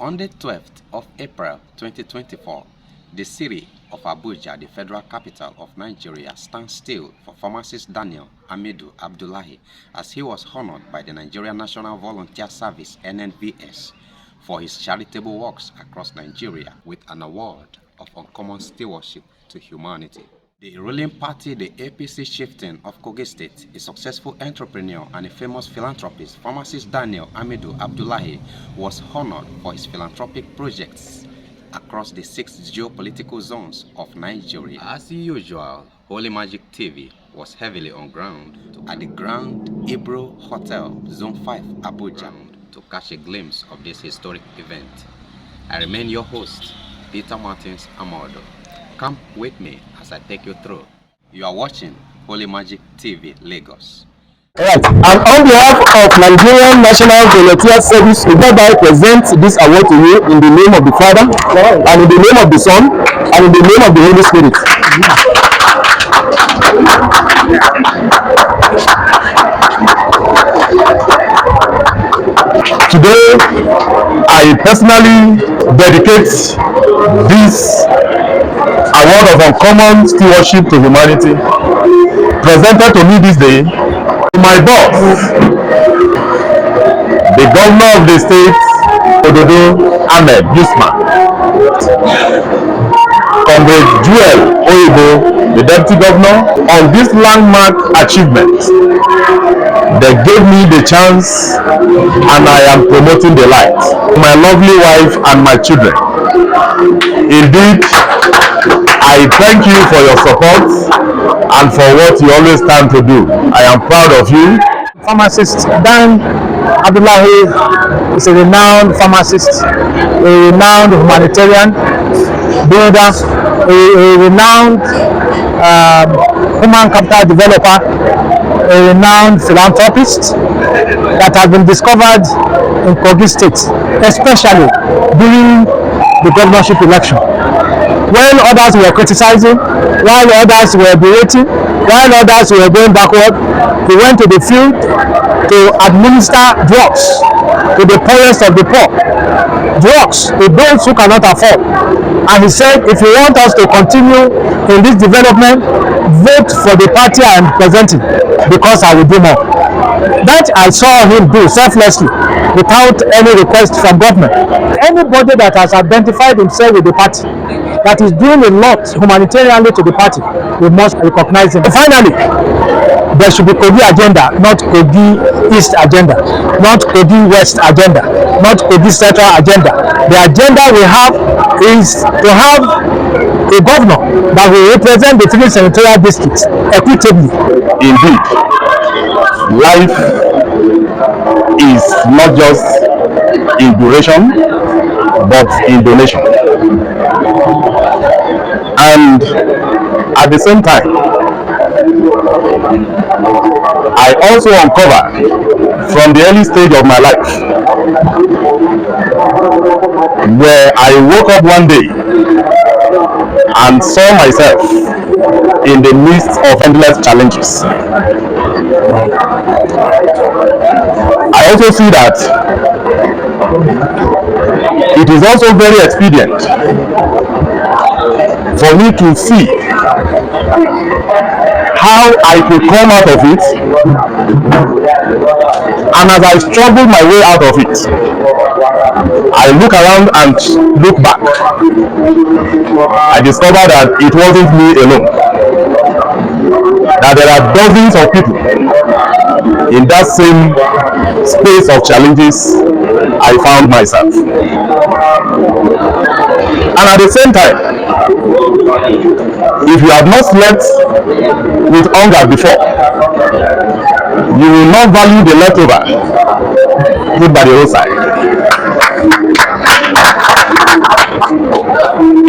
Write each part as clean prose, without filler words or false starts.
On the 12th of April 2024, the city of Abuja, the federal capital of Nigeria, stands still for pharmacist Daniel Amidu Abdullahi as he was honored by the Nigerian National Volunteer Service (NNVS) for his charitable works across Nigeria with an award of uncommon stewardship to humanity. The ruling party, the APC Chieftain of Kogi State, a successful entrepreneur and a famous philanthropist, pharmacist Daniel Amidu Abdullahi, was honored for his philanthropic projects across the 6 geopolitical zones of Nigeria. As usual, Holy Magic TV was heavily on ground at the Grand Ibro Hotel, Zone 5, Abuja, to catch a glimpse of this historic event. I remain your host, Peter Martins Amado. Come with me as I take you through. You are watching Holy Magic TV Lagos. Right, and on behalf of Nigerian National Volunteer Service, we hereby present this award to you in the name of the Father, and in the name of the Son, and in the name of the Holy Spirit. Today, I personally dedicate this award of uncommon stewardship to humanity, presented to me this day, to my boss, the governor of the state, Ododo Ahmed Yusman, Comrade Joel Oyibo, the deputy governor, on this landmark achievement. They gave me the chance and I am promoting the light. My lovely wife and my children. Indeed, I thank you for your support and for what you always stand to do. I am proud of you. Pharmacist Dan Abdullahi is a renowned pharmacist, a renowned humanitarian builder, a renowned human capital developer, a renowned philanthropist that has been discovered in Kogi State, especially during the governorship election. When others were criticizing, while others were berating, while others were going backward, he went to the field to administer drugs to the poorest of the poor, drugs to those who cannot afford. And he said, if you want us to continue in this development, vote for the party I am representing, because I will do more. That I saw him do selflessly, without any request from government. Anybody that has identified himself with the party, that is doing a lot humanitarianly to the party, we must recognize him. And finally, there should be Kogi agenda, not Kogi East agenda, not Kogi West agenda, not Kogi Central agenda. The agenda we have is to have a governor that will represent the 3 senatorial districts equitably. Indeed, life is not just in duration, but in donation. And at the same time, I also uncovered from the early stage of my life, where I woke up one day and saw myself in the midst of endless challenges. I also see that it is also very expedient for me to see how I could come out of it, and as I struggle my way out of it, I look around and look back. I discover that it wasn't me alone, that there are dozens of people in that same space of challenges I found myself. And at the same time, if you have not slept with hunger before, you will not value the leftover put by the roadside.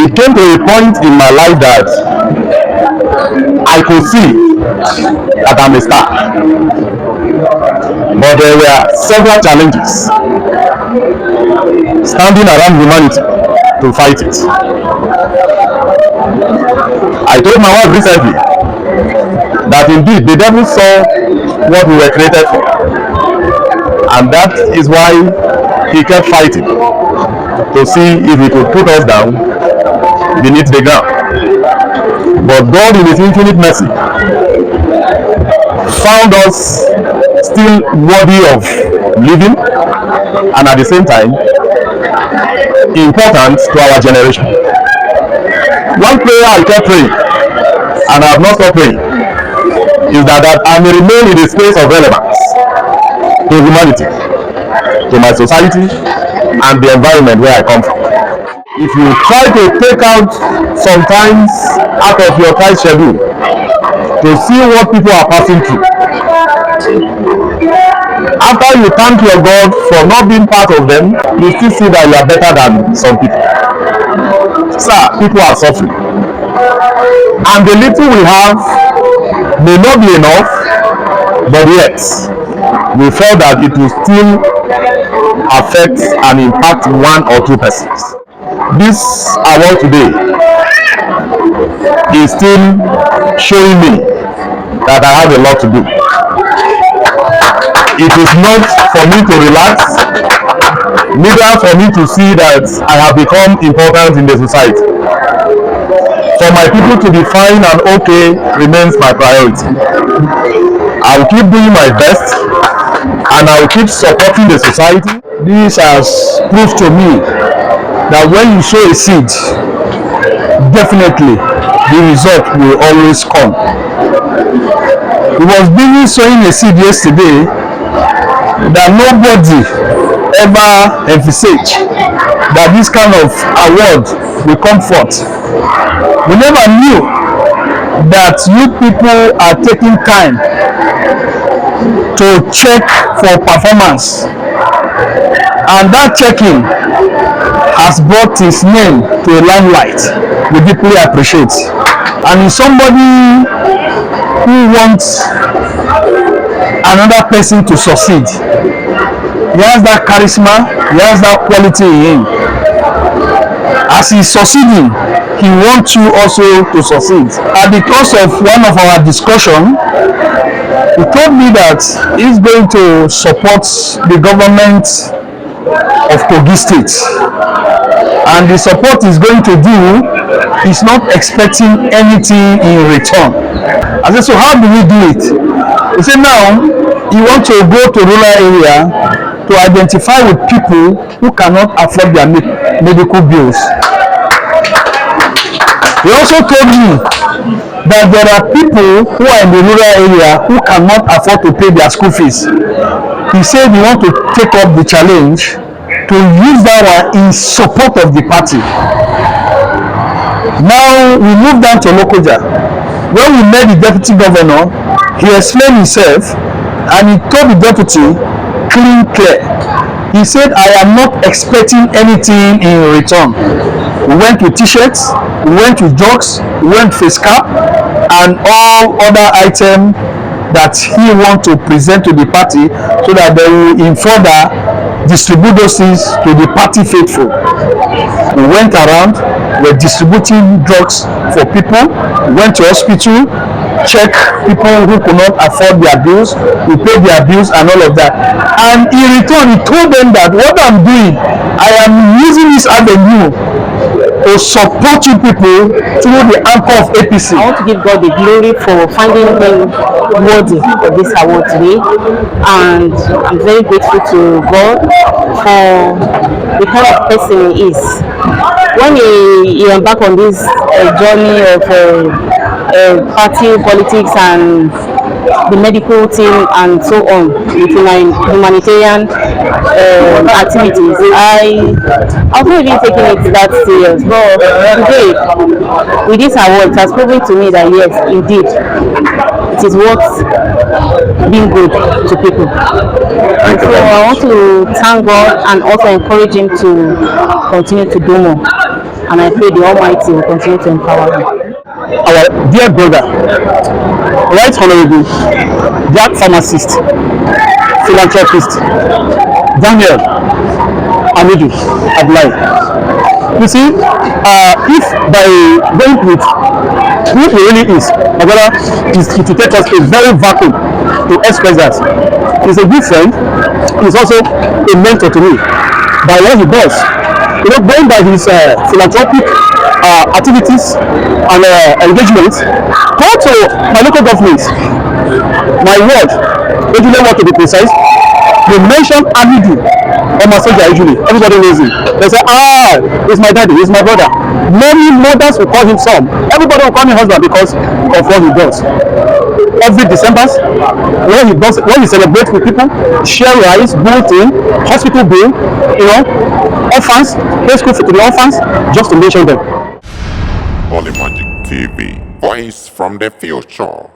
It came to a point in my life that I could see that I'm a star, but there were several challenges standing around humanity to fight it. I told my wife recently that indeed the devil saw what we were created for, and that is why he kept fighting. to see if he could put us down beneath the ground. But God in his infinite mercy found us still worthy of living and at the same time important to our generation. One prayer I kept praying, and I have not stopped praying, is that I may remain in a space of relevance to humanity, to my society, and the environment where I come from. If you try to take out sometimes out of your tight schedule to see what people are passing through, after you thank your God for not being part of them, you still see that you are better than some people. Sir, people are suffering. And the little we have may not be enough, but yet we felt that it will still affect and impact one or two persons. This award today is still showing me that I have a lot to do. It is not for me to relax, neither for me to see that I have become important in the society. For my people to be fine and okay remains my priority. I will keep doing my best and I will keep supporting the society. This has proved to me that when you sow a seed, definitely the result will always come. He was busy sowing a seed yesterday that nobody ever envisaged that this kind of award will come forth. We never knew that you people are taking time to check for performance, and that checking has brought his name to a limelight. We deeply appreciate. And he's somebody who wants another person to succeed. He has that charisma, he has that quality in him. As he's succeeding, he wants you also to succeed. And because of one of our discussion, he told me that he's going to support the government of Kogi State. And the support he's going to do is not expecting anything in return. I said, so how do we do it? He said, now you want to go to rural area to identify with people who cannot afford their medical bills. He also told me that there are people who are in the rural area who cannot afford to pay their school fees. He said we want to take up the challenge to use that one in support of the party. Now we move down to Lokoja. When we met the deputy governor, he explained himself and he told the deputy clear. He said, I am not expecting anything in return. We went with t-shirts, we went with jogs, we went face cap, and all other items that he wants to present to the party so that they will in further distribute those things to the party faithful. We went around, we're distributing drugs for people, we went to hospital, check people who could not afford their bills, we paid their bills and all of that. And in return, he told them that what I'm doing, I am using this avenue to support you people through the anchor of APC. I want to give God the glory for finding him worthy of this award today, and I'm very grateful to God for the kind of person he is. When he embarked on this journey of party politics and the medical team and so on with humanitarian activities, I wasn't even taking it that serious. But today, with this award, it has proven to me that yes, indeed, it is worth being good to people. And so I want to thank God and also encourage him to continue to do more. And I pray the Almighty will continue to empower him. Our dear brother, Right Honorable Black Pharmacist, Philanthropist, Daniel Amidu Abdullahi. You see, if by going with who he really is, my brother is to take us a very vacuum to express that. He's a good friend, he's also a mentor to me by what he does. going by his philanthropic activities and engagements, go to my local government, my ward, Ejule ward to be precise. They mention Amidu or Masoja usually. Everybody knows him. They say, he's my daddy, he's my brother. Many mothers will call him son. Everybody will call him husband because of what he does. Every December, when he celebrates with people, share rice, bulletin, hospital bill, orphans, pay school for the orphans, just to mention them. Holy Magic TV, voice from the future.